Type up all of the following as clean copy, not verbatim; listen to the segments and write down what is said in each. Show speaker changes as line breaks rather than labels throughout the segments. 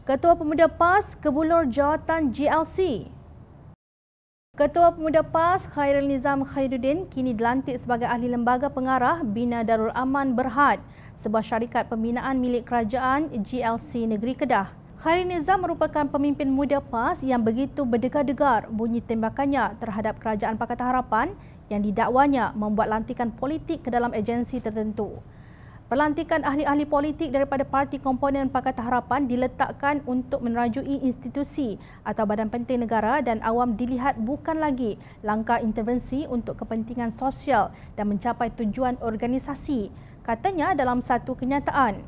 Ketua Pemuda PAS kebulur jawatan GLC. Ketua Pemuda PAS Khairul Nizam Khairuddin kini dilantik sebagai ahli lembaga pengarah Bina Darul Aman Berhad, sebuah syarikat pembinaan milik kerajaan GLC Negeri Kedah. Khairul Nizam merupakan pemimpin muda PAS yang begitu berdegar-degar bunyi tembakannya terhadap Kerajaan Pakatan Harapan yang didakwanya membuat lantikan politik ke dalam agensi tertentu. Pelantikan ahli-ahli politik daripada parti komponen Pakatan Harapan diletakkan untuk menerajui institusi atau badan penting negara dan awam dilihat bukan lagi langkah intervensi untuk kepentingan sosial dan mencapai tujuan organisasi, katanya dalam satu kenyataan.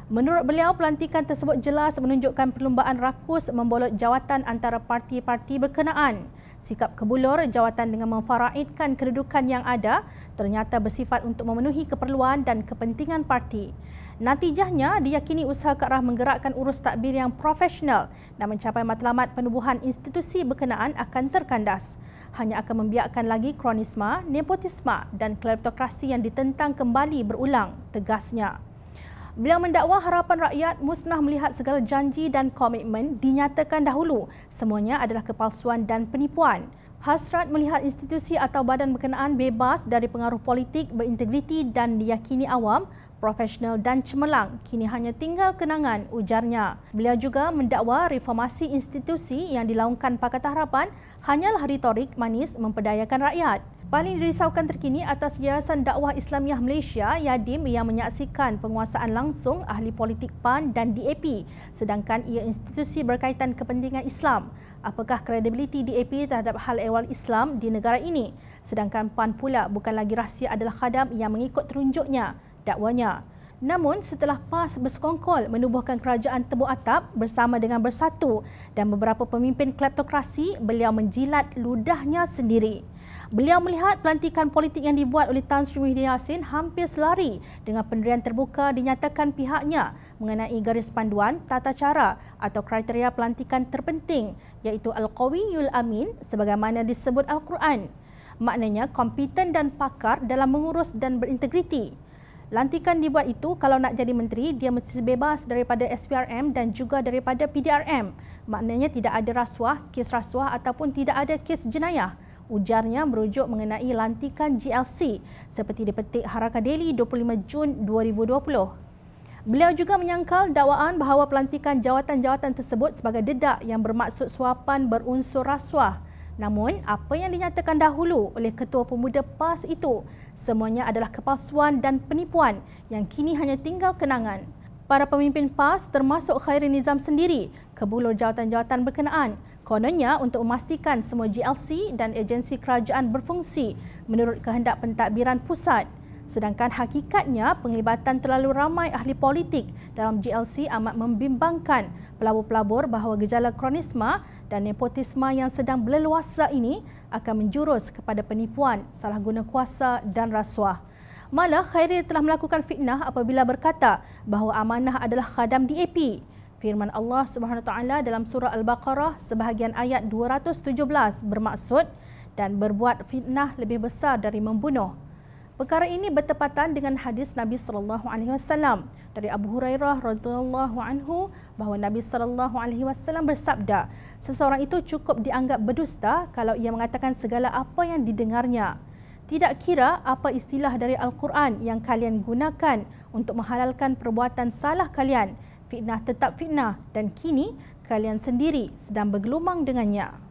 Menurut beliau, pelantikan tersebut jelas menunjukkan perlumbaan rakus membolot jawatan antara parti-parti berkenaan. Sikap kebulur jawatan dengan memfaraidkan kedudukan yang ada ternyata bersifat untuk memenuhi keperluan dan kepentingan parti. Natijahnya, diyakini usaha ke arah menggerakkan urus tadbir yang profesional dan mencapai matlamat penubuhan institusi berkenaan akan terkandas. Hanya akan membiarkan lagi kronisma, nepotisme dan kleptokrasi yang ditentang kembali berulang, tegasnya. Beliau mendakwa harapan rakyat musnah melihat segala janji dan komitmen dinyatakan dahulu semuanya adalah kepalsuan dan penipuan. Hasrat melihat institusi atau badan berkenaan bebas dari pengaruh politik, berintegriti dan diyakini awam, profesional dan cemerlang kini hanya tinggal kenangan, ujarnya. Beliau juga mendakwa reformasi institusi yang dilaungkan Pakatan Harapan hanyalah retorik manis memperdayakan rakyat. Paling dirisaukan terkini atas Yayasan Dakwah Islamiah Malaysia (YADIM) yang menyaksikan penguasaan langsung ahli politik PAN dan DAP, sedangkan ia institusi berkaitan kepentingan Islam. Apakah kredibiliti DAP terhadap hal ehwal Islam di negara ini? Sedangkan PAN pula bukan lagi rahsia adalah khadam yang mengikut terunjuknya, dakwanya. Namun setelah PAS bersekongkol menubuhkan kerajaan tebuk atap bersama dengan Bersatu dan beberapa pemimpin kleptokrasi, beliau menjilat ludahnya sendiri. Beliau melihat pelantikan politik yang dibuat oleh Tan Sri Muhyiddin Yassin hampir selari dengan pendirian terbuka dinyatakan pihaknya mengenai garis panduan, tata cara atau kriteria pelantikan terpenting iaitu Al-Qawiyul Amin sebagaimana disebut Al-Quran. Maknanya kompeten dan pakar dalam mengurus dan berintegriti. Lantikan dibuat itu kalau nak jadi menteri, dia mesti bebas daripada SPRM dan juga daripada PDRM. Maknanya tidak ada rasuah, kes rasuah ataupun tidak ada kes jenayah, ujarnya merujuk mengenai lantikan GLC seperti dipetik Harakat Daily 25 Jun 2020. Beliau juga menyangkal dakwaan bahawa pelantikan jawatan-jawatan tersebut sebagai dedak yang bermaksud suapan berunsur rasuah. Namun, apa yang dinyatakan dahulu oleh Ketua Pemuda PAS itu semuanya adalah kepalsuan dan penipuan yang kini hanya tinggal kenangan. Para pemimpin PAS termasuk Khairul Nizam sendiri kebulur jawatan-jawatan berkenaan, kononnya untuk memastikan semua GLC dan agensi kerajaan berfungsi menurut kehendak pentadbiran pusat. Sedangkan hakikatnya penglibatan terlalu ramai ahli politik dalam GLC amat membimbangkan pelabur-pelabur bahawa gejala kronisma dan nepotisme yang sedang berleluasa ini akan menjurus kepada penipuan, salah guna kuasa dan rasuah. Malah Khairul telah melakukan fitnah apabila berkata bahawa amanah adalah khadam DAP. Firman Allah SWT dalam surah Al-Baqarah sebahagian ayat 217 bermaksud dan berbuat fitnah lebih besar dari membunuh. Perkara ini bertepatan dengan hadis Nabi SAW dari Abu Hurairah radhiyallahu anhu bahawa Nabi SAW bersabda, seseorang itu cukup dianggap berdusta kalau ia mengatakan segala apa yang didengarnya. Tidak kira apa istilah dari Al-Quran yang kalian gunakan untuk menghalalkan perbuatan salah kalian, fitnah tetap fitnah dan kini kalian sendiri sedang bergelumang dengannya.